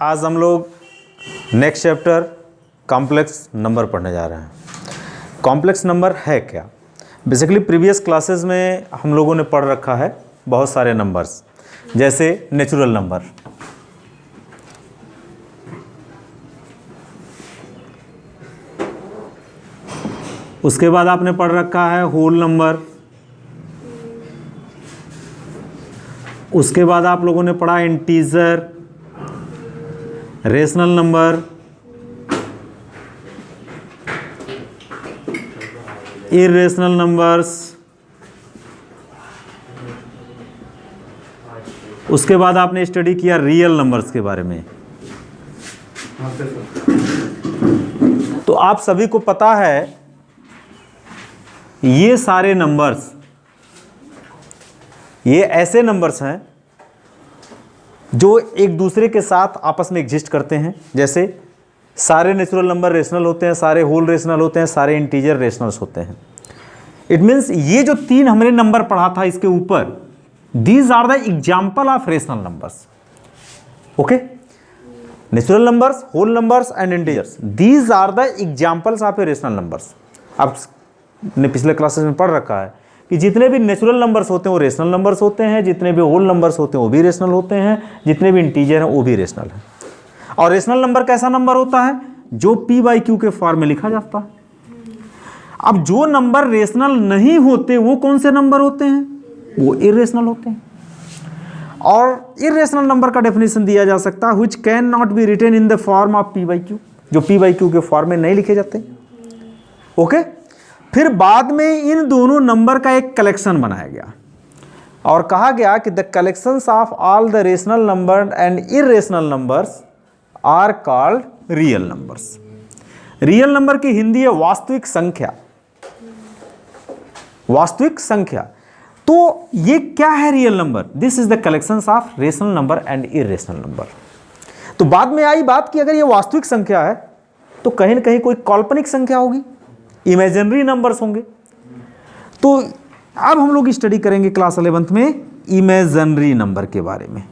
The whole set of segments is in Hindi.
आज हम लोग नेक्स्ट चैप्टर कॉम्प्लेक्स नंबर पढ़ने जा रहे हैं। कॉम्प्लेक्स नंबर है क्या? बेसिकली प्रीवियस क्लासेस में हम लोगों ने पढ़ रखा है बहुत सारे नंबर्स, जैसे नेचुरल नंबर, उसके बाद आपने पढ़ रखा है होल नंबर, उसके बाद आप लोगों ने पढ़ा integer, rational number, irrational numbers, उसके बाद आपने स्टडी किया रियल नंबर्स के बारे में। तो आप सभी को पता है ये सारे नंबर्स, ये ऐसे नंबर्स हैं जो एक दूसरे के साथ आपस में एग्जिस्ट करते हैं। जैसे सारे नेचुरल नंबर रेशनल होते हैं, सारे होल रेशनल होते हैं, सारे इंटीजर रेशनल्स होते हैं। इट मीन्स ये जो तीन हमने नंबर पढ़ा था इसके ऊपर, these are the example of rational numbers. Okay, natural numbers, whole numbers and integers, these are the examples of a rational numbers. आपने पिछले क्लासेस में पढ़ रखा है कि जितने भी नेचुरल नंबर्स होते हैं वो रेशनल नंबर्स होते हैं, जितने भी होल नंबर्स होते हैं वो भी रेशनल होते हैं, जितने भी इंटीजर हैं वो भी रेशनल हैं। और रेशनल नंबर कैसा नंबर होता है? जो p/q के फॉर्म में लिखा जाता है। अब जो नंबर रेशनल नहीं होते वो कौन से नंबर होते हैं? वो इर्रेशनल होते हैं। और इर्रेशनल नंबर का डेफिनेशन दिया जा सकता है which can not be written in the form of p/q, जो p/q के फॉर्म में नहीं लिखे जाते। ओके, फिर बाद में इन दोनों नंबर का एक कलेक्शन बनाया गया और कहा गया कि the collections of all the rational number and irrational numbers are called real numbers. Real number की हिंदी है वास्तविक संख्या। वास्तविक संख्या, तो ये क्या है real number? This is the collections of rational number and irrational number. तो बाद में आई बात कि अगर ये वास्तविक संख्या है तो कहीं ना कहीं कोई काल्पनिक संख्या होगी, इमेजिनरी नंबर्स होंगे। तो अब हम लोग स्टडी करेंगे क्लास 11th में इमेजिनरी नंबर के बारे में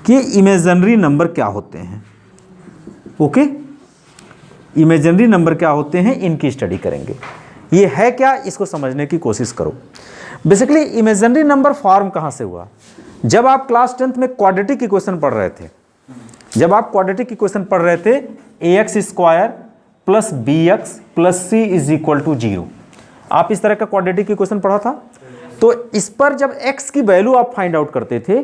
कि इमेजिनरी नंबर क्या होते हैं। ओके, इमेजिनरी नंबर क्या होते हैं, इनकी स्टडी करेंगे। ये है क्या, इसको समझने की कोशिश करो। बेसिकली इमेजिनरी नंबर फॉर्म कहाँ से हुआ? जब आप क्लास 10th में क्वाड्रेटिक इक्वेशन पढ़ रहे थे, जब आप क्वाड्रेटिक इक्वेशन पढ़ रहे थे ax² plus bx plus c is equal to 0, आप इस तरह का क्वाड्रेटिक इक्वेशन पढ़ा था। तो इस पर जब x की वैल्यू आप फाइंड आउट करते थे,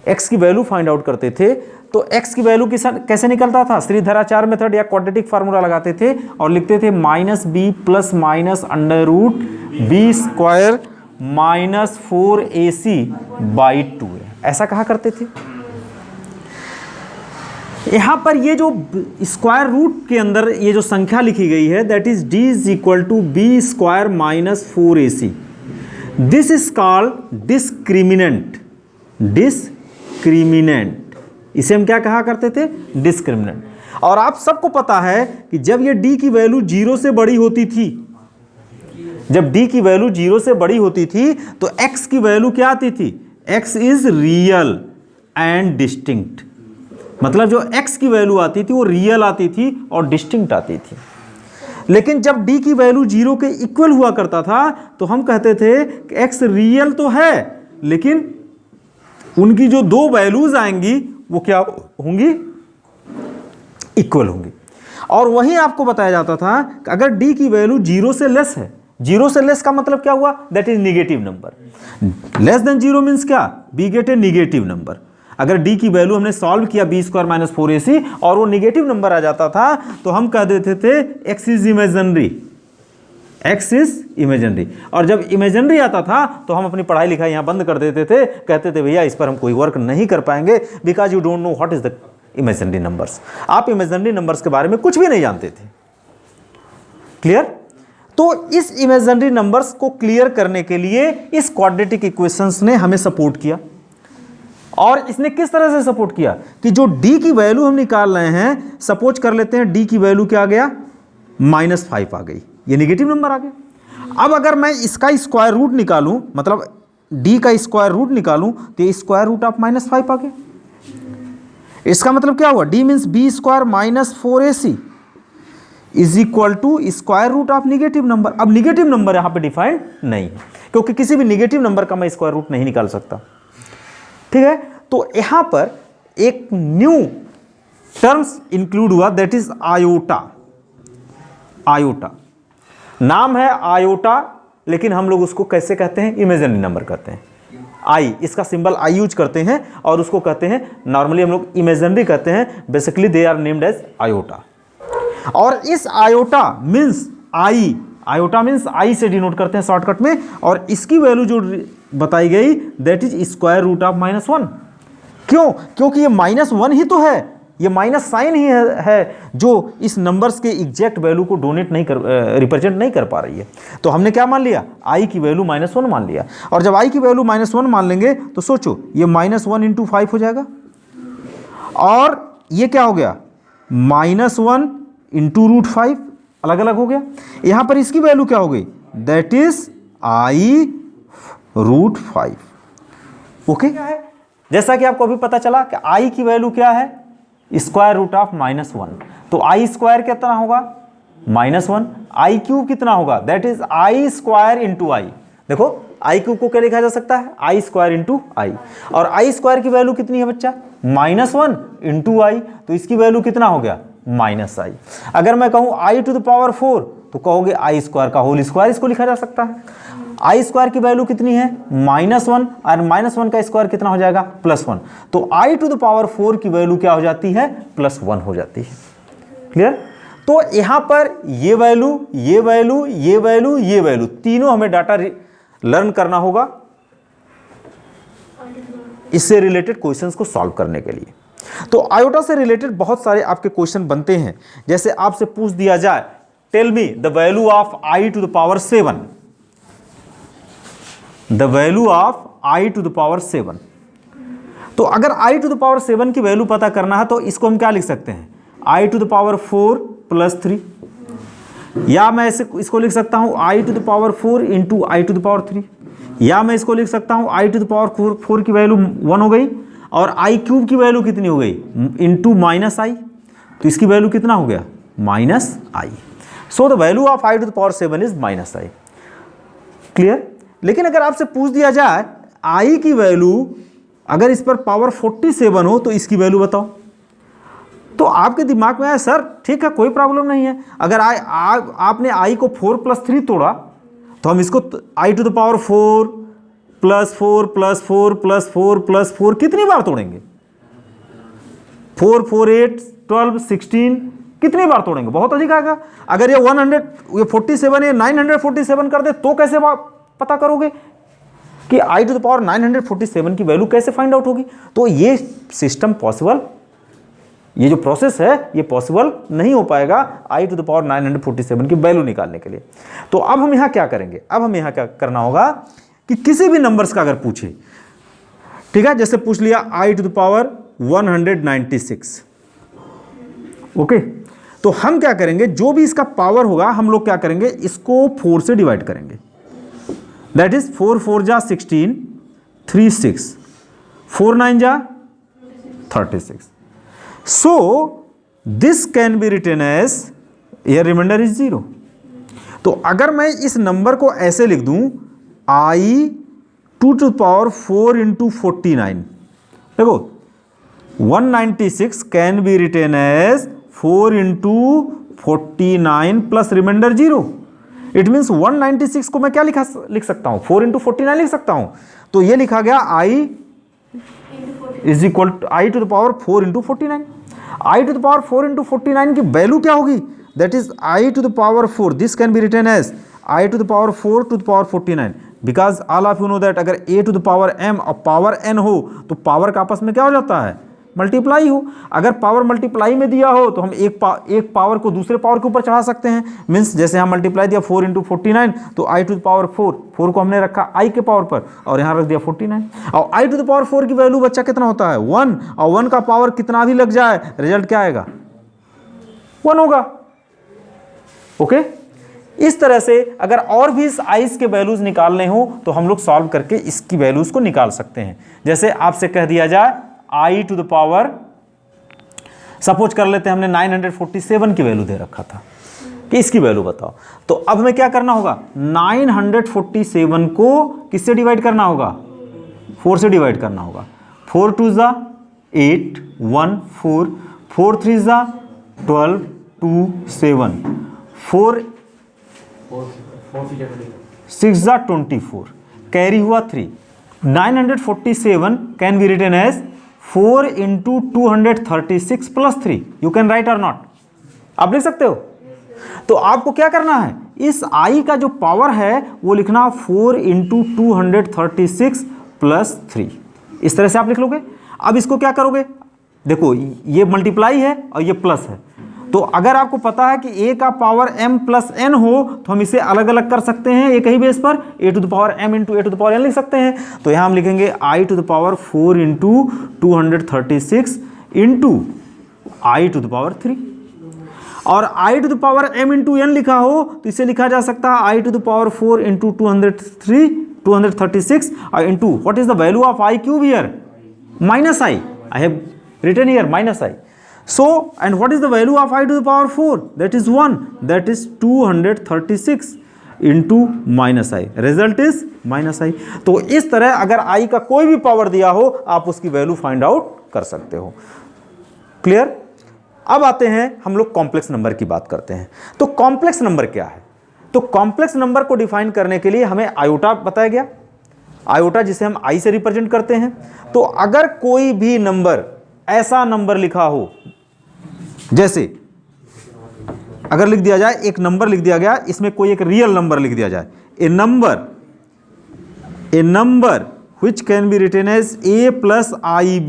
x की वैल्यू फाइंड आउट करते थे, तो x की वैल्यू कैसे निकलता था? श्रीधराचार्य मेथड या क्वाड्रेटिक फार्मूला लगाते थे और लिखते थे -b plus minus √b² minus 4ac/2। ऐसा कहा करते थे। यहां पर ये जो स्क्वायर रूट के अंदर ये जो संख्या लिखी गई है, that is d is equal to b² minus 4ac। This is called discriminant. Discriminant, इसे हम क्या कहा करते थे? डिस्क्रिमिनेंट। और आप सबको पता है कि जब ये d की वैल्यू 0 से बड़ी होती थी, जब d की वैल्यू 0 से बड़ी होती थी तो x की वैल्यू क्या आती थी? x is real and distinct. मतलब जो x की वैल्यू आती थी वो रियल आती थी और डिस्टिंक्ट आती थी। लेकिन जब d की वैल्यू 0 के इक्वल हुआ करता था तो हम कहते थे कि x रियल तो है, लेकिन उनकी जो दो वैल्यूज आएंगी वो क्या होंगी? इक्वल होंगी। और वहीं आपको बताया जाता था कि अगर d की वैल्यू 0 से लेस है, 0 से लेस का मतलब क्या हुआ? That is negative number. Less than 0 means क्या? We get a negative number. अगर d की वैल्यू हमने सॉल्व किया b² माइनस 4ac और वो निगेटिव नंबर आ जाता था तो हम कह देते थे x is imaginary. x is imaginary. और जब इमेजिनरी आता था तो हम अपनी पढ़ाई लिखाई यहाँ बंद कर देते थे, कहते थे भैया इस पर हम कोई वर्क नहीं कर पाएंगे, because you don't know what is the imaginary numbers. आप इमेजिनरी नंबर्स के बारे में कुछ भी नहीं जानते थे। क्लियर? तो इस इमेजिनरी नंबर्स को क्लियर करने के लिए इस क्वाड्रेटिक इक्वेशंस ने हमें सपोर्ट किया। और इसने किस तरह से सपोर्ट किया कि जो d की वैल्यू हम निकाल रहे हैं, सपोज कर लेते हैं d की वैल्यू क्या आ गया? -5 आ गई, ये निगेटिव नंबर आ गया। अब अगर मैं इसका स्क्वायर रूट निकालूं, मतलब d का स्क्वायर रूट निकालूं, तो ये स्क्वायर रूट ऑफ -5 आ गया। इसका मतलब क्या हुआ, d means b square minus 4ac is equal to square root of negative number. अब निगेटिव नंबर यहां पे डिफाइंड नहीं है, क्योंकि किसी भी निगेटिव नंबर का मैं स्क्वायर रूट नहीं निकाल सकता। ठीक है, तो यहां पर एक न्यू टर्म्स इंक्लूड हुआ, दैट इज आयोटा। आयोटा नाम है आयोटा, लेकिन हम लोग उसको कैसे कहते हैं, इमेजिनरी नंबर कहते हैं। आई, इसका सिंबल आई यूज करते हैं और उसको कहते हैं नॉर्मली हम लोग इमेजिनरी कहते हैं, basically they are named as iota. और इस iota means i, iota means i से डिनोट करते हैं शॉर्टकट में, और इसकी वैल्यू जो बताई गई that is square root of -1। क्यों, क्योंकि ये -1 ही तो है, ये माइनस साइन ही है जो इस नंबर्स के एग्जैक्ट वैल्यू को डोनेट नहीं कर रिप्रेजेंट नहीं कर पा रही है। तो हमने क्या मान लिया, आई की वैल्यू -1 मान लिया, और जब आई की वैल्यू -1 मान लेंगे तो सोचो ये -1 इंटू 5 हो जाएगा, और ये क्या हो गया -1 इंटू √5 अलग अलग हो गया। यहां पर इसकी वैल्यू क्या हो गई, दैट इज आई √5। ओके, जैसा कि आपको अभी पता चला कि आई की वैल्यू क्या है, स्क्वायर रूट ऑफ -1, तो आई स्क्वायर कितना होगा -1, आई क्यूब कितना होगा, that is i square into i. देखो आई क्यूब को क्या लिखा जा सकता है, आई स्क्वायर इंटू आई, और आई स्क्वायर की वैल्यू कितनी है बच्चा, -1 इंटू आई, तो इसकी वैल्यू कितना हो गया -i। अगर मैं कहूं आई टू द पावर 4 तो कहोगे आई स्क्वायर का होल स्क्वायर इसको लिखा जा सकता है। आई स्क्वायर की वैल्यू कितनी है -1, और -1 का स्क्वायर कितना हो जाएगा +1, तो आई टू द पावर 4 की वैल्यू क्या हो जाती है +1 हो जाती है। क्लियर, तो यहां पर ये वैल्यू, ये वैल्यू, ये वैल्यू, ये वैल्यू, तीनों हमें डाटा लर्न करना होगा इससे रिलेटेड क्वेश्चंस को सॉल्व करने के लिए। तो आयोटा से रिलेटेड बहुत सारे आपके क्वेश्चन बनते हैं, जैसे आपसे पूछ दिया जाए tell me the value of i to the power 7, the value of i to the power 7। तो अगर आई टू द पावर 7 की वैल्यू पता करना है तो इसको हम क्या लिख सकते हैं, आई टू द पावर 4 + 3, या मैं इसको लिख सकता हूं i to the power 4 into i to the power 3, या मैं इसको लिख सकता हूं आई टू द पावर 4 की वैल्यू 1 हो गई, और आई क्यूब की वैल्यू कितनी हो गई इंटू -i, तो इसकी वैल्यू कितना हो गया -i। So the value of i to the power 7 is -i। Clear, लेकिन अगर आपसे पूछ दिया जाए आई की वैल्यू अगर इस पर पावर 47 हो तो इसकी वैल्यू बताओ, तो आपके दिमाग में आया सर ठीक है कोई प्रॉब्लम नहीं है, अगर आपने आई को 4 + 3 तोड़ा तो हम इसको आई टू द पावर 4 + 4 + 4 + 4 + 4 कितनी बार तोड़ेंगे, 4 4 8 12 16 कितनी बार तोड़ेंगे, बहुत अधिक आएगा। अगर ये 47 या 947 कर दे तो कैसे पता करोगे कि आई टू द पावर 947 की वैल्यू कैसे फाइंड आउट होगी। तो ये सिस्टम पॉसिबल, ये जो प्रोसेस है ये पॉसिबल नहीं हो पाएगा आई टू द पावर 947 की वैल्यू निकालने के लिए। तो अब हम यहां क्या करेंगे, अब हम यहां क्या करना होगा कि किसी भी नंबर्स का अगर पूछे, ठीक है, जैसे पूछ लिया आई टू द पावर 196, ओके, तो हम क्या करेंगे जो भी इसका पावर होगा हम लोग क्या करेंगे इसको 4 से डिवाइड करेंगे, दैट इज 4 4 जा 16 3 6 4 9 जा 36। So this can be written as here remainder is 0। तो अगर मैं इस नंबर को ऐसे लिख दूं i to the power 4 into 49, देखो 196 can be written as 4 into 49 plus remainder 0। It means 196 को मैं क्या लिख सकता हूं 4 इंटू 49 लिख सकता हूं। तो ये लिखा गया i is equal to i to the power 4 into 49। I to the power 4 into 49 की वैल्यू क्या होगी, that is i to the power 4, this can be written as i to the power 4 to the power 49, because all of you know that अगर a to the power m और पावर n हो तो पावर का आपस में क्या हो जाता है मल्टीप्लाई हो। अगर पावर मल्टीप्लाई में दिया हो तो हम एक पावर को दूसरे पावर के ऊपर चढ़ा सकते हैं, मीन्स जैसे हम मल्टीप्लाई दिया 4 इंटू 49 तो आई टू द पावर 4 को हमने रखा i के पावर पर और यहाँ रख दिया 49, और आई टू द पावर 4 की वैल्यू बच्चा कितना होता है 1, और 1 का पावर कितना भी लग जाए रिजल्ट क्या आएगा 1 होगा। ओके, इस तरह से अगर और भी इस आइस के वैल्यूज निकालने हो तो हम लोग सॉल्व करके इसकी वैल्यूज को निकाल सकते हैं। जैसे आपसे कह दिया जाए आई टू द पावर सपोज कर लेते हैं हमने 947 की वैल्यू दे रखा था कि इसकी वैल्यू बताओ, तो अब हमें क्या करना होगा, 947 को किससे डिवाइड करना होगा, 4 से डिवाइड करना होगा। 4 2 ज़ा 8 1 4, 4 3 ज़ा 12 2 7, 4 6 ज़ा 24, कैरी हुआ 3। 947 can be written as 4 into 236 plus 3। You can write और नॉट, आप लिख सकते हो। तो आपको क्या करना है, इस i का जो पावर है वो लिखना 4 इंटू 236 प्लस 3, इस तरह से आप लिख लोगे। अब इसको क्या करोगे, देखो ये मल्टीप्लाई है और ये प्लस है, तो अगर आपको पता है कि a का पावर m प्लस n हो तो हम इसे अलग अलग कर सकते हैं एक ही बेस पर, a to the power m into a to the power n लिख सकते हैं। तो यहाँ हम लिखेंगे i to the power 4 into 236 into i to the power 3, और i to the power m into n लिखा हो तो इसे लिखा जा सकता है i to the power 4 into 236 into what is the value of i cube here, minus i have written here minus i. So and what is the value of I to the power 4? That is 1, that is 236 into minus i, result is minus i. तो इस तरह अगर i का कोई भी पावर दिया हो आप उसकी वैल्यू फाइंड आउट कर सकते हो। क्लियर। अब आते हैं हम लोग कॉम्प्लेक्स नंबर की बात करते हैं। तो कॉम्प्लेक्स नंबर क्या है, तो कॉम्प्लेक्स नंबर को डिफाइन करने के लिए हमें आयोटा बताया गया, आयोटा जिसे हम i से रिप्रेजेंट करते हैं। तो अगर कोई भी नंबर ऐसा नंबर लिखा हो, जैसे अगर लिख दिया जाए, एक नंबर लिख दिया गया, इसमें कोई एक रियल नंबर लिख दिया जाए, a number which can be written as a plus i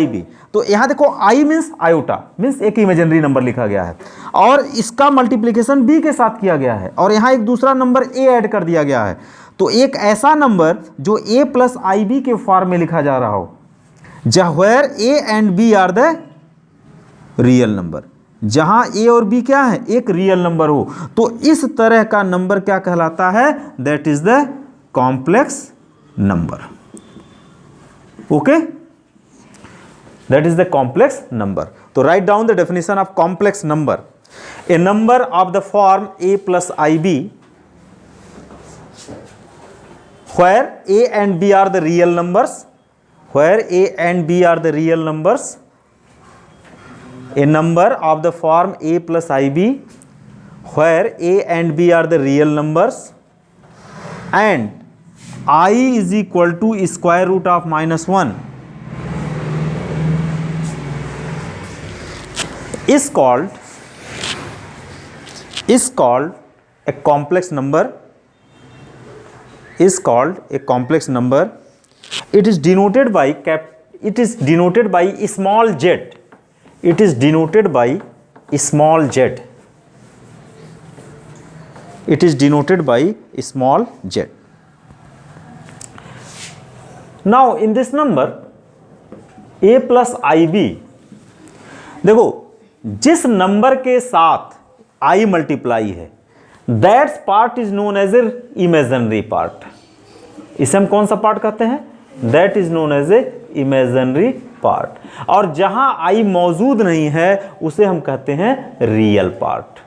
b. तो यहां देखो i मीन्स आयोटा, मीन्स एक इमेजिनरी नंबर लिखा गया है और इसका मल्टीप्लिकेशन b के साथ किया गया है और यहां एक दूसरा नंबर a ऐड कर दिया गया है। तो एक ऐसा नंबर जो a प्लस आई बी के फॉर्म में लिखा जा रहा हो, where a and b are the real number, जहां a और b क्या है, एक रियल नंबर हो, तो इस तरह का नंबर क्या कहलाता है, that is the complex number. Okay, that is the complex number. So write down the definition of complex number. A number of the form a plus ib where a and b are the real numbers, where a and b are the real numbers. A number of the form a plus ib where a and b are the real numbers and I is equal to square root of minus 1 is called a complex number, is called a complex number. It is denoted by small z. It is denoted by small z. It is denoted by small z. Now in this number a plus ib, देखो जिस नंबर के साथ i मल्टीप्लाई है, that's part is known as a imaginary part. इसे हम कौन सा पार्ट कहते हैं, that is known as a imaginary part. और जहां i मौजूद नहीं है उसे हम कहते हैं रियल पार्ट,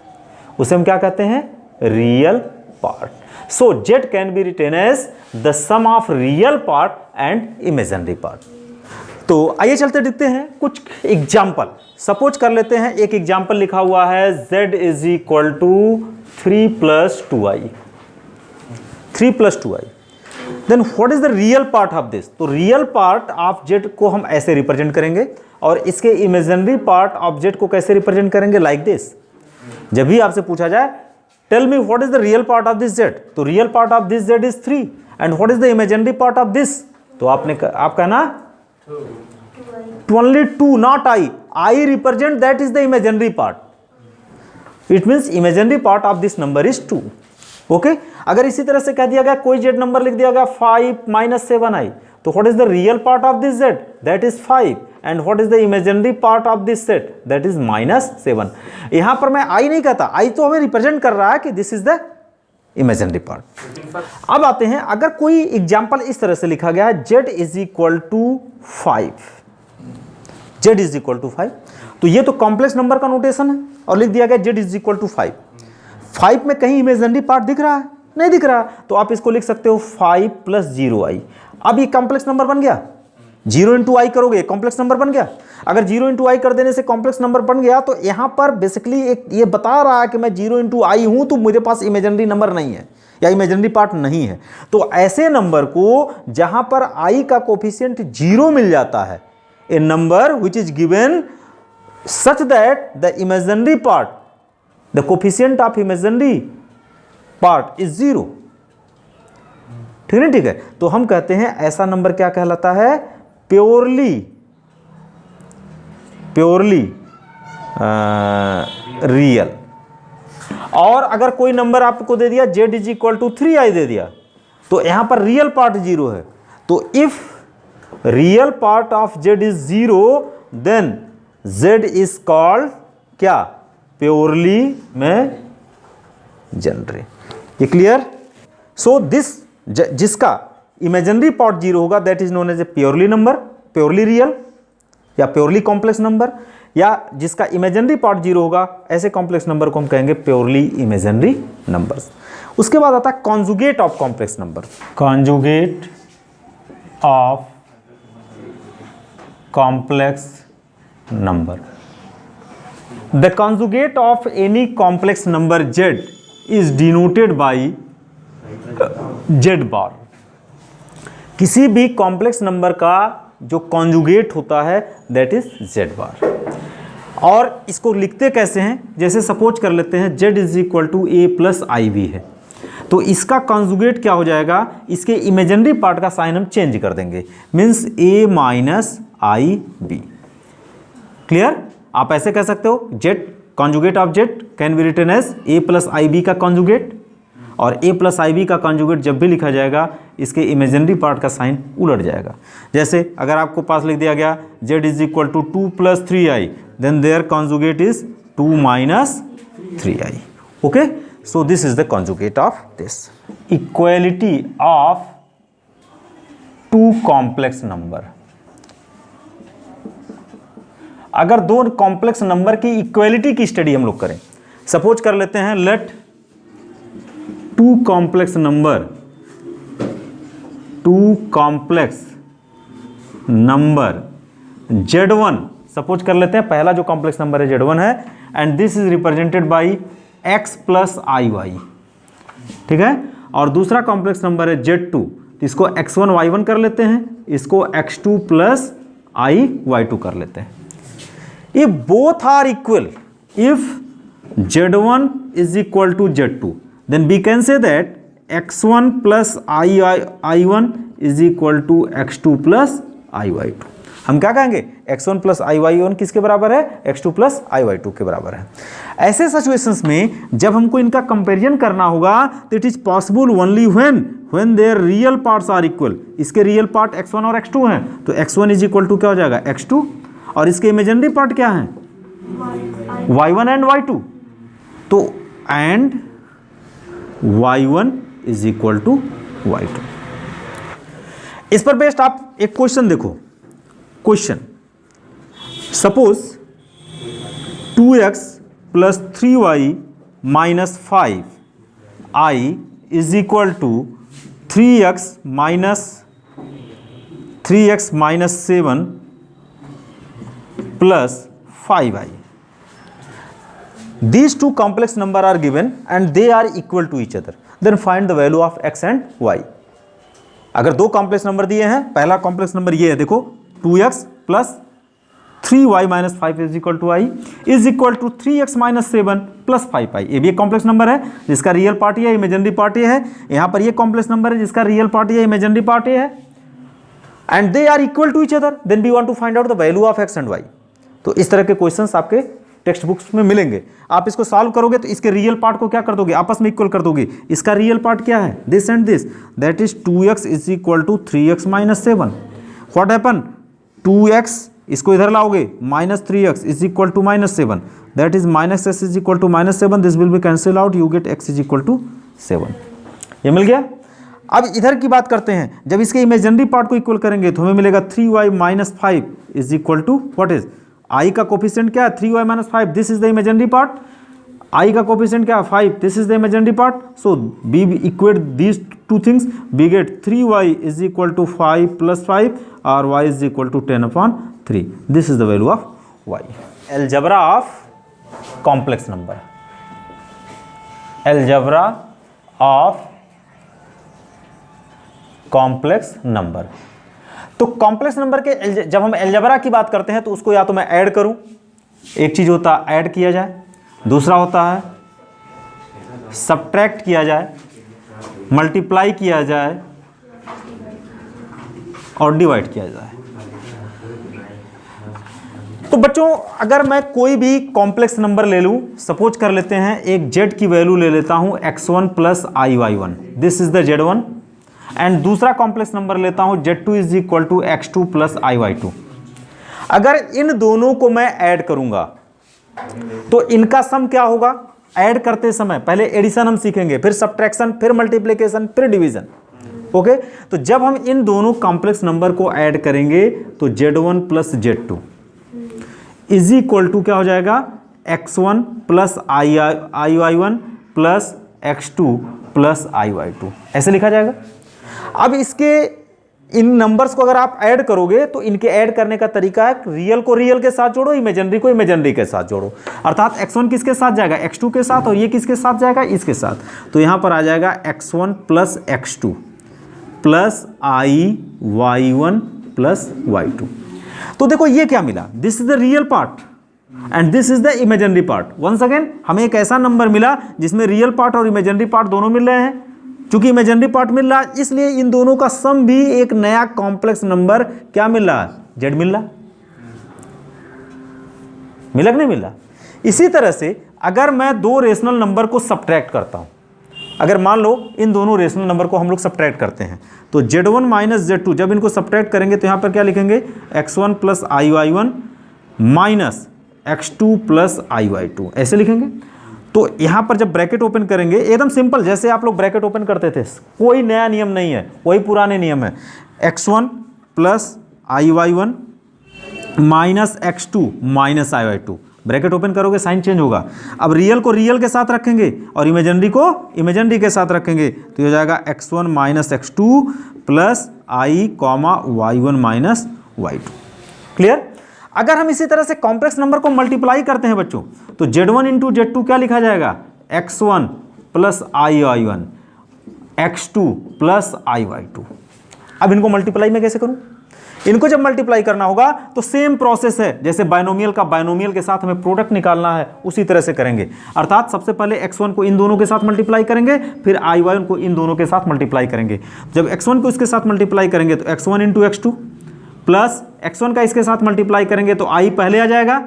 उसे हम क्या कहते हैं, real part. So z can be written as the sum of real part and imaginary part. तो आइए चलते देखते हैं कुछ एग्जाम्पल। सपोज कर लेते हैं एक एग्जाम्पल लिखा हुआ है z is equal to 3 plus 2i, 3 plus 2i। Then what is the real part of this, तो रियल पार्ट ऑफ z को हम ऐसे रिप्रेजेंट करेंगे और इसके इमेजिनरी पार्ट ऑफ z को कैसे रिप्रेजेंट करेंगे, लाइक दिस। जब भी आपसे पूछा जाए tell me what is the real part of this z, तो real part of this z is 3 and what is the imaginary part of this, तो आप कहना only 2, not I represent that is the imaginary part. It means imaginary part of this number is 2. Okay? अगर इसी तरह से कह दिया गया कोई z नंबर लिख दिया गया 5 minus 7i, तो what is the real part of this z, that is 5 and what is the imaginary part of this set, that is minus 7. यहां पर मैं i नहीं कहता, i तो हमें रिप्रेजेंट कर रहा है कि this is the imaginary part. अब आते हैं, अगर कोई एग्जाम्पल इस तरह से लिखा गया है z is equal to 5, z is equal to 5। तो ये तो कॉम्प्लेक्स नंबर का नोटेशन है और लिख दिया गया z इज इक्वल टू 5। 5 में कहीं इमेजिनरी पार्ट दिख रहा है? नहीं दिख रहा, तो आप इसको लिख सकते हो 5 प्लस 0i। अब ये कॉम्प्लेक्स नंबर बन गया, 0 इंटू आई करोगे कॉम्प्लेक्स नंबर बन गया। अगर 0 इंटू आई कर देने से कॉम्प्लेक्स नंबर बन गया तो यहां पर बेसिकली एक ये बता रहा है कि मैं 0 इंटू आई हूं, तो मेरे पास इमेजिनरी नंबर नहीं है या इमेजिनरी पार्ट नहीं है। तो ऐसे नंबर को जहां पर आई का कोफिशिएंट 0 मिल जाता है, a number which is given such that the imaginary part, the coefficient of imaginary part is 0। ठीक है, ठीक है। तो हम कहते हैं ऐसा नंबर क्या कहलाता है? Purely real. और अगर कोई नंबर आपको दे दिया z is equal to 3i दे दिया, तो यहां पर रियल पार्ट 0 है, तो if real part of z is 0 then z is called क्या? Purely imaginary. ये क्लियर? सो दिस जिसका इमेजिनरी पार्ट 0 होगा that is known as a purely number, purely real या प्योरली कॉम्प्लेक्स नंबर, या जिसका इमेजिनरी पार्ट 0 होगा ऐसे कॉम्प्लेक्स नंबर को हम कहेंगे प्योरली इमेजिनरी नंबर्स। उसके बाद आता है conjugate of complex number. Conjugate of complex number, the conjugate of any complex number z is denoted by z बार। किसी भी कॉम्प्लेक्स नंबर का जो कॉन्जुगेट होता है दैट इज z बार। और इसको लिखते कैसे हैं? जैसे सपोज कर लेते हैं z is equal to a plus i b है, तो इसका कॉन्जुगेट क्या हो जाएगा? इसके इमेजिनरी पार्ट का साइन हम चेंज कर देंगे, means a minus i b. Clear? आप ऐसे कह सकते हो z conjugate of z can be written as a plus i b का कॉन्जुगेट, और a प्लस आई बी का कॉन्जुगेट जब भी लिखा जाएगा इसके इमेजिनरी पार्ट का साइन उलट जाएगा। जैसे अगर आपको पास लिख दिया गया z is equal to 2 plus 3i, then their conjugate is 2 minus 3i। Okay, so this is the conjugate of this. Equality of two complex number. अगर दो कॉम्प्लेक्स नंबर की इक्वालिटी की स्टडी हम लोग करें, सपोज कर लेते हैं let two complex number z1, suppose कर लेते हैं पहला जो कॉम्प्लेक्स नंबर है z1 है, and this is represented by x plus i y. ठीक है, और दूसरा कॉम्प्लेक्स नंबर है z2, इसको x1 y1 कर लेते हैं, इसको x2 प्लस आई y2 कर लेते हैं। If both are equal, if z1 is equal to z2, then we can say that x1 plus i1 is equal to x2 plus iy2। हम क्या कहेंगे? x1 plus iy1 किसके बराबर है? x2 plus iy2 के बराबर है। ऐसे सिचुएशंस में जब हमको इनका कंपेरिजन करना होगा तो it is possible only when their real parts are equal. इसके रियल पार्ट x1 और x2 हैं, तो x1 इज इक्वल टू क्या हो जाएगा? x2, और इसके इमेजिनरी पार्ट क्या है? y1 एंड y2, तो and y1 is equal to y2। इस पर बेस्ड आप एक क्वेश्चन देखो। Question, suppose 2x plus 3y minus 5i is equal to 3x minus 7 plus 5i. These two complex number are given and they are equal to each other. Then find the value of x and y. अगर दो कॉम्प्लेक्स नंबर दिए हैं, पहला कॉम्प्लेक्स नंबर ये है, देखो 2x plus 3y minus 5 is equal to i is equal to 3x minus 7 plus 5i। ये भी एक कॉम्प्लेक्स नंबर है जिसका रियल पार्ट ये है, इमेजिनरी पार्ट ये है। यहाँ पर ये कॉम्प्लेक्स नंबर है जिसका रियल पार्ट ये है, इमेजिनरी पार्ट ये है, and they are equal to each other. Then we want to find out the value of x and y। तो इस तरह के क्वेश्चंस आपके टेक्स्ट बुक्स में मिलेंगे। आप इसको सॉल्व करोगे तो इसके रियल पार्ट को क्या कर दोगे? आपस में इक्वल कर दोगे। इसका रियल पार्ट क्या है? This and this, that is 2x is equal to 3x minus 7। What happen? 2x इसको इधर लाओगे, minus 3x is equal to minus 7, that is minus x is equal to minus 7। This will be cancel out, you get x is equal to 7। ये मिल गया। अब इधर की बात करते हैं, जब इसके इमेजिनरी पार्ट को इक्वल करेंगे तो हमें मिलेगा 3y minus 5 is equal to what is i का कोफिशिएंट क्या है 3y minus 5, this is the imaginary part. I का कोफिशिएंट क्या है 5, this is the imaginary part. So we equate these two things, we get 3y is equal to 5 plus 5 और y is equal to 10/3। This is the value of y। Algebra of complex number, algebra of complex number. तो कॉम्प्लेक्स नंबर के जब हम एलजेब्रा की बात करते हैं तो उसको या तो मैं ऐड करूं, एक चीज होता है ऐड किया जाए, दूसरा होता है सब्ट्रैक्ट किया जाए, मल्टीप्लाई किया जाए और डिवाइड किया जाए। तो बच्चों अगर मैं कोई भी कॉम्प्लेक्स नंबर ले लूं, सपोज कर लेते हैं एक z की वैल्यू ले लेता हूं x1 plus iy1, this is the z1, and दूसरा कॉम्प्लेक्स नंबर लेता हूं z2 is equal to x2 plus iy2। अगर इन दोनों को मैं ऐड करूंगा तो इनका सम क्या होगा? ऐड करते समय पहले एडिशन हम सीखेंगे, फिर सब्ट्रैक्शन, फिर मल्टीप्लिकेशन, फिर डिवीजन। ओके, तो जब हम इन दोनों कॉम्प्लेक्स नंबर को ऐड करेंगे तो z1 plus z2 is equal to क्या हो जाएगा? x1 plus iy1 plus x2 plus iy2, ऐसे लिखा जाएगा। अब इसके इन नंबर्स को अगर आप ऐड करोगे तो इनके ऐड करने का तरीका है रियल को रियल के साथ जोड़ो, इमेजिनरी को इमेजिनरी के साथ जोड़ो। अर्थात x1 किसके साथ जाएगा? x2 के साथ, और ये किसके साथ जाएगा? इसके साथ। तो यहां पर आ जाएगा x1 plus x2 plus iy1 plus y2। तो देखो ये क्या मिला? This is the real part and this is the imaginary part. Once again हमें एक ऐसा नंबर मिला जिसमें रियल पार्ट और इमेजिनरी पार्ट दोनों मिल रहे हैं। चूंकि इमेजिनरी पार्ट मिल रहा है इसलिए इन दोनों का सम भी एक नया कॉम्प्लेक्स नंबर क्या मिल रहा है? z मिल रहा। मिला कि नहीं मिल रहा? इसी तरह से अगर मैं दो रेशनल नंबर को सब्ट्रैक्ट करता हूं, अगर मान लो इन दोनों रेशनल नंबर को हम लोग सब्ट्रैक्ट करते हैं तो z1 माइनस z2, जब इनको सब्ट्रैक्ट करेंगे तो यहां पर क्या लिखेंगे? x1 plus iy1 minus x2 plus iy2, ऐसे लिखेंगे। तो यहां पर जब ब्रैकेट ओपन करेंगे एकदम सिंपल, जैसे आप लोग ब्रैकेट ओपन करते थे, कोई नया नियम नहीं है, कोई पुराने नियम है। x1 plus iy1 minus x2 minus iy2, bracket open करोगे साइन चेंज होगा। अब रियल को रियल के साथ रखेंगे और इमेजिनरी को इमेजिनरी के साथ रखेंगे तो ये हो जाएगा x1 minus x2 plus i comma y1 minus y2। Clear? अगर हम इसी तरह से कॉम्प्लेक्स नंबर को मल्टीप्लाई करते हैं बच्चों तो z1 इंटू z2 क्या लिखा जाएगा? x1 plus iy1 x2 plus iy2। अब इनको मल्टीप्लाई में कैसे करूं? इनको जब मल्टीप्लाई करना होगा तो सेम प्रोसेस है, जैसे बायनोमियल का बायनोमियल के साथ हमें प्रोडक्ट निकालना है उसी तरह से करेंगे। अर्थात सबसे पहले x1 को इन दोनों के साथ मल्टीप्लाई करेंगे, फिर iy1 को इन दोनों के साथ मल्टीप्लाई करेंगे। जब x1 को इसके साथ मल्टीप्लाई करेंगे तो x1 into x2 plus x1 का इसके साथ मल्टीप्लाई करेंगे तो i पहले आ जाएगा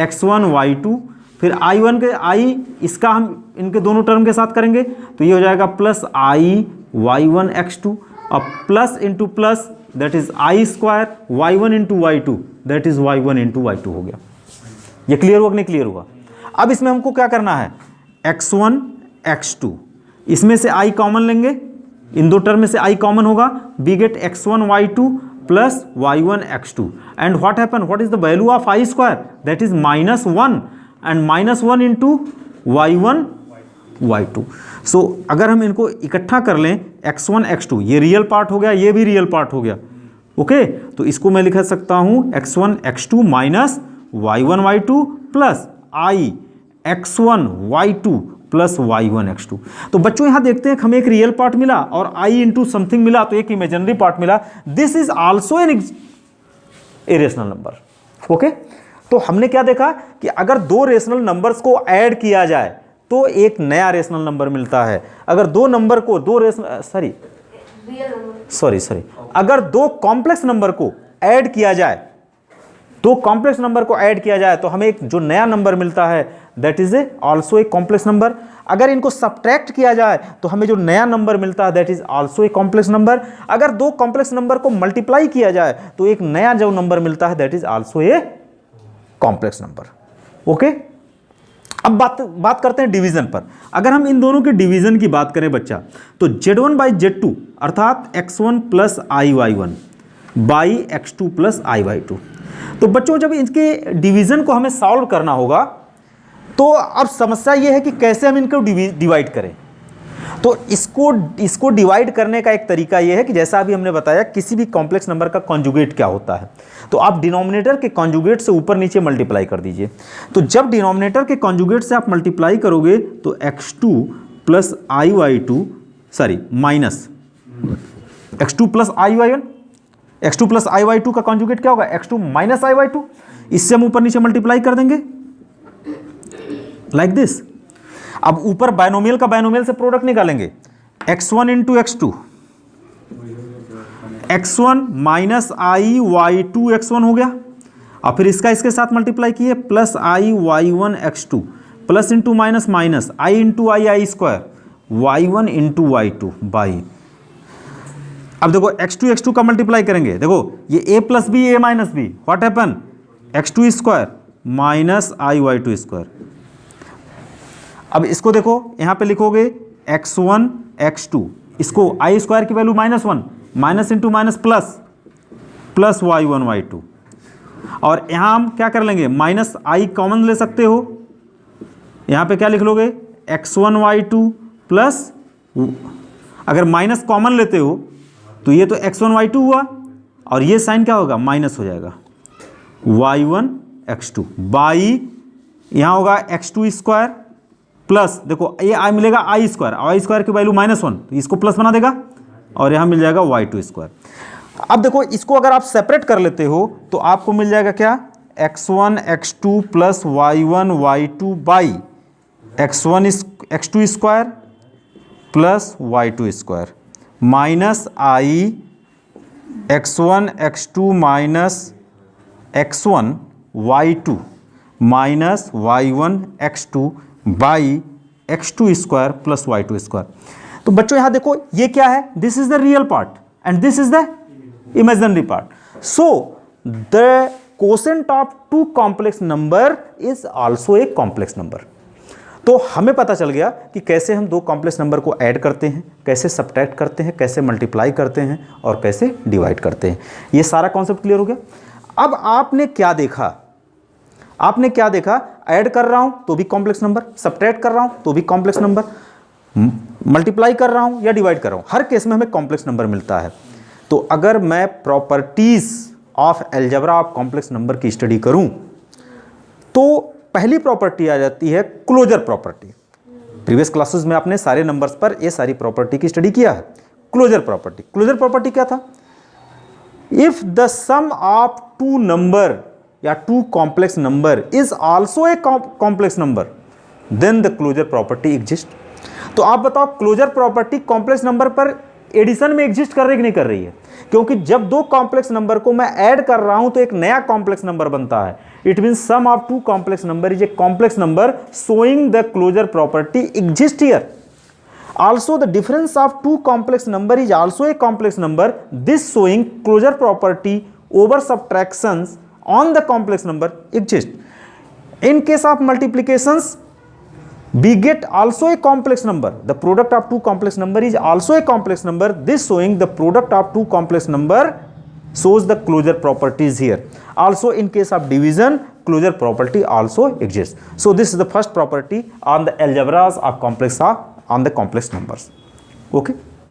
x1 y2, फिर i1 के i इसका हम इनके दोनों टर्म के साथ करेंगे तो ये हो जाएगा प्लस i y1 x2 और plus into plus that is i square y1 into y2 that is y1 into y2 हो गया। ये क्लियर हुआ कि नहीं क्लियर हुआ? अब इसमें हमको क्या करना है? x1 x2, इसमें से i कॉमन लेंगे, इन दो टर्म में से i कॉमन होगा, we get x1 y2 plus y1 x2 and what happen? What is the value of i square? That is -1 and -1 into y1 y2। So अगर हम इनको इकट्ठा कर लें x1 x2, ये रियल पार्ट हो गया, ये भी रियल पार्ट हो गया। ओके, तो इसको मैं लिख सकता हूं x1 x2 minus y1 y2 plus i x1 y2 plus y1 x2। तो बच्चों यहां देखते हैं हमें एक रियल पार्ट मिला और i इंटू समथिंग मिला तो एक इमेजिनरी पार्ट मिला। This is also an irrational number. Okay, तो हमने क्या देखा कि अगर दो रेशनल नंबर्स को ऐड किया जाए तो एक नया रेशनल नंबर मिलता है। अगर दो नंबर को अगर दो कॉम्प्लेक्स नंबर को ऐड किया जाए, दो कॉम्प्लेक्स नंबर को ऐड किया जाए तो हमें एक जो नया नंबर मिलता है that is also a complex number. अगर इनको सब्ट्रैक्ट किया जाए तो हमें जो नया नंबर मिलता है that is also a complex number. अगर दो कॉम्प्लेक्स नंबर को मल्टीप्लाई किया जाए तो एक नया जो नंबर मिलता है that is also a complex number. Okay, अब बात करते हैं डिवीजन पर। अगर हम इन दोनों के डिवीजन की बात करें बच्चा तो z1 बाई z2 अर्थात x1 plus iy1 by x2 plus iy2। तो बच्चों जब इनके डिवीजन को हमें सॉल्व करना होगा तो अब समस्या ये है कि कैसे हम इनको डिवाइड करें। तो इसको डिवाइड करने का एक तरीका ये है कि जैसा अभी हमने बताया किसी भी कॉम्प्लेक्स नंबर का कॉन्जुगेट क्या होता है, तो आप डिनोमिनेटर के कॉन्जुगेट से ऊपर नीचे मल्टीप्लाई कर दीजिए। तो जब डिनोमिनेटर के कॉन्जुगेट से आप मल्टीप्लाई करोगे तो x2 plus IY2 sorry minus x2 plus IY1, x2 plus IY2 का कॉन्जुगेट क्या होगा, x2 माइनस IY2। इससे हम ऊपर नीचे मल्टीप्लाई कर देंगे लाइक दिस। अब ऊपर बायनोमियल का बायनोमियल से प्रोडक्ट निकालेंगे, x1 into x2, x1 minus IY2 x1 हो गया। और फिर इसका इसके साथ मल्टीप्लाई किए plus IY1 x2 plus into minus minus i into i square y1 into y2 by. अब देखो x2 का मल्टीप्लाई करेंगे, देखो ये a plus b a minus b, what happen x2 square minus IY2 square. अब इसको देखो यहाँ पे लिखोगे x1 x2, इसको i स्क्वायर की value -1 minus into minus plus plus y1 y2। और यहाँ हम क्या कर लेंगे, माइनस i कॉमन ले सकते हो, यहाँ पे क्या लिख लोगे x1 y2 प्लस, अगर माइनस कॉमन लेते हो तो ये तो x1 y2 हुआ और ये साइन क्या होगा माइनस हो जाएगा y1 x2 बाई यहाँ होगा x2 स्क्वायर प्लस, देखो ये आई मिलेगा आई स्क्वायर की वैल्यू -1 तो इसको प्लस बना देगा और यहाँ मिल जाएगा y2 स्क्वायर। अब देखो इसको अगर आप सेपरेट कर लेते हो तो आपको मिल जाएगा क्या, x1 x2 plus y1 y2 by x2 square plus y2 square minus i x1 x2 minus x1 y2 minus y1 x2 by x2 square plus y2 square. तो बच्चों यहां देखो ये क्या है, this is the real part and this is the imaginary part. So the quotient of two complex number is also a complex number. तो हमें पता चल गया कि कैसे हम दो कॉम्प्लेक्स नंबर को ऐड करते हैं, कैसे सब्ट्रैक्ट करते हैं, कैसे मल्टीप्लाई करते हैं और कैसे डिवाइड करते हैं। ये सारा कॉन्सेप्ट क्लियर हो गया। अब आपने क्या देखा, ऐड कर रहा हूं तो भी कॉम्प्लेक्स नंबर, सब्ट्रैक्ट कर रहा हूं तो भी कॉम्प्लेक्स नंबर, मल्टीप्लाई कर रहा हूं या डिवाइड कर रहा हूं, हर केस में हमें कॉम्प्लेक्स नंबर मिलता है। तो अगर मैं properties of algebra of complex number की स्टडी करूं तो पहली प्रॉपर्टी आ जाती है क्लोजर प्रॉपर्टी। प्रीवियस क्लासेस में आपने सारे नंबर्स पर ये सारी प्रॉपर्टी की स्टडी किया है। क्लोजर प्रॉपर्टी क्या था, if the sum of two number या two complex number is also a complex number then the closure property exist. तो आप बताओ क्लोजर प्रॉपर्टी कॉम्प्लेक्स नंबर पर एडिशन में एग्जिस्ट कर रही कि नहीं कर रही है, क्योंकि जब दो कॉम्प्लेक्स नंबर को मैं ऐड कर रहा हूं तो एक नया कॉम्प्लेक्स नंबर बनता है। It means sum of two complex number is a complex number showing the closure property exist here. Also the difference of two complex number is also a complex number, this showing closure property over subtractions on the complex number exist. In case of multiplications we get also a complex number, the product of two complex number is also a complex number, this showing the product of two complex number shows the closure properties here. Also in case of division closure property also exists. So this is the first property on the algebras of complex on the complex numbers. Okay.